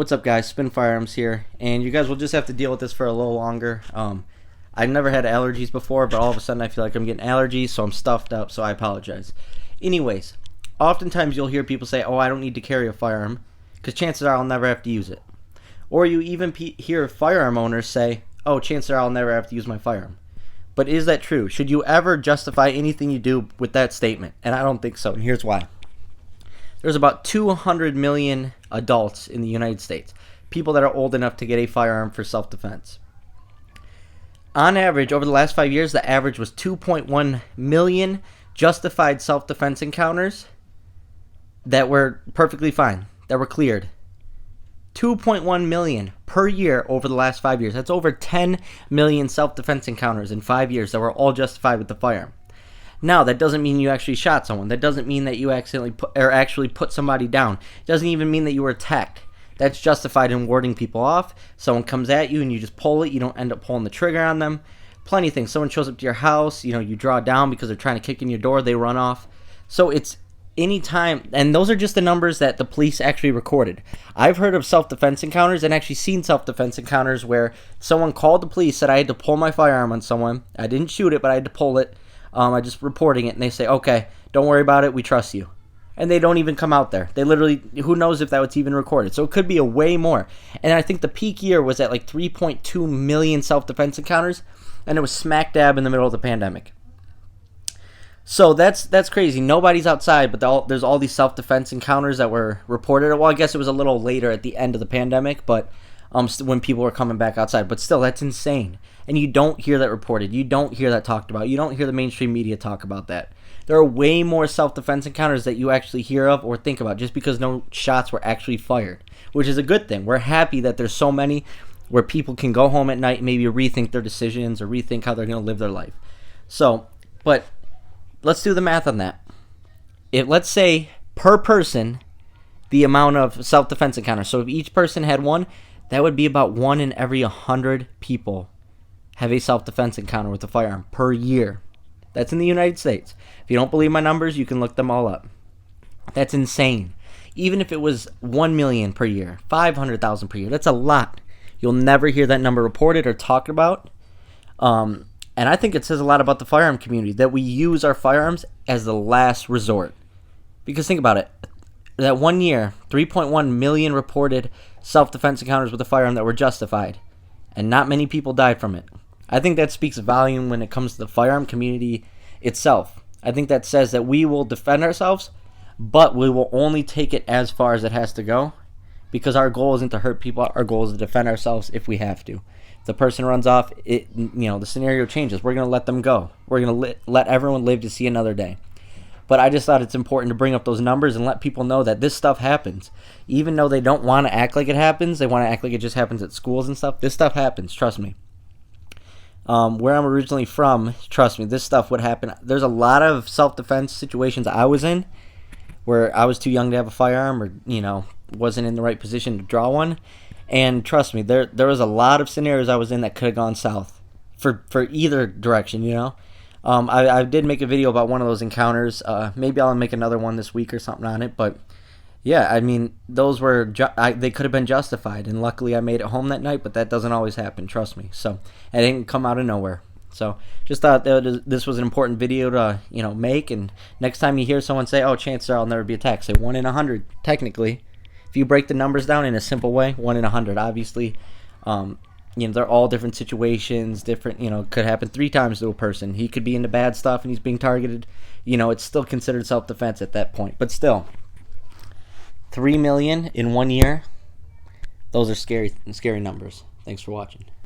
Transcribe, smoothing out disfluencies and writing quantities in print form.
What's up, guys? Spin Firearms here, and you guys will just have to deal with this for a little longer. I've never had allergies before, but all of a sudden I feel like I'm getting allergies, so I'm stuffed up, so I apologize. Anyways, oftentimes you'll hear people say, oh, I don't need to carry a firearm, because chances are I'll never have to use it. Or you even hear firearm owners say, oh, chances are I'll never have to use my firearm. But is that true? Should you ever justify anything you do with that statement? And I don't think so, and here's why. There's about 200 million adults in the United States, people that are old enough to get a firearm for self-defense. On average, over the last 5 years, the average was 2.1 million justified self-defense encounters that were perfectly fine, that were cleared. 2.1 million per year over the last 5 years. That's over 10 million self-defense encounters in 5 years that were all justified with the firearm. Now, that doesn't mean you actually shot someone. That doesn't mean that you actually put somebody down. It doesn't even mean that you were attacked. That's justified in warding people off. Someone comes at you and you just pull it. You don't end up pulling the trigger on them. Plenty of things. Someone shows up to your house. You draw down because they're trying to kick in your door. They run off. So it's any time, and those are just the numbers that the police actually recorded. I've heard of self-defense encounters and actually seen self-defense encounters where someone called the police, said I had to pull my firearm on someone. I didn't shoot it, but I had to pull it. I just reporting it, and they say, okay, don't worry about it, we trust you. And they don't even come out there. They literally, who knows if that was even recorded. So it could be a way more. And I think the peak year was at like 3.2 million self-defense encounters, and it was smack dab in the middle of the pandemic. So that's crazy. Nobody's outside, but there's all these self-defense encounters that were reported. Well, I guess it was a little later at the end of the pandemic, but when people were coming back outside. But still, that's insane. And you don't hear that reported. You don't hear that talked about. You don't hear the mainstream media talk about that. There are way more self-defense encounters that you actually hear of or think about just because no shots were actually fired, which is a good thing. We're happy that there's so many where people can go home at night and maybe rethink their decisions or rethink how they're going to live their life. So, but let's do the math on that. Let's say per person, the amount of self-defense encounters. So if each person had one, that would be about 1 in every 100 people have a self-defense encounter with a firearm per year. That's in the United States. If you don't believe my numbers, you can look them all up. That's insane. Even if it was 1 million per year, 500,000 per year, that's a lot. You'll never hear that number reported or talked about. And I think it says a lot about the firearm community, that we use our firearms as the last resort. Because think about it. That 1 year, 3.1 million reported self-defense encounters with a firearm that were justified. And not many people died from it. I think that speaks volume when it comes to the firearm community itself. I think that says that we will defend ourselves, but we will only take it as far as it has to go, because our goal isn't to hurt people. Our goal is to defend ourselves if we have to. If the person runs off, the scenario changes. We're going to let them go. We're going to let everyone live to see another day. But I just thought it's important to bring up those numbers and let people know that this stuff happens. Even though they don't want to act like it happens, they want to act like it just happens at schools and stuff. This stuff happens, trust me. Where I'm originally from, trust me, this stuff would happen. There's a lot of self-defense situations I was in where I was too young to have a firearm or, wasn't in the right position to draw one. And trust me, there was a lot of scenarios I was in that could have gone south for either direction, I did make a video about one of those encounters. Maybe I'll make another one this week or something on it. But yeah, I mean, those were they could have been justified, and luckily I made it home that night. But that doesn't always happen, trust me. So it didn't come out of nowhere. So just thought that this was an important video to make. And next time you hear someone say, "Oh, chances are I'll never be attacked," say 1 in 100. Technically, if you break the numbers down in a simple way, 1 in 100. Obviously. They're all different situations, could happen 3 times to a person. He could be into bad stuff and he's being targeted. It's still considered self-defense at that point. But still, 3 million in 1 year, those are scary numbers. Thanks for watching.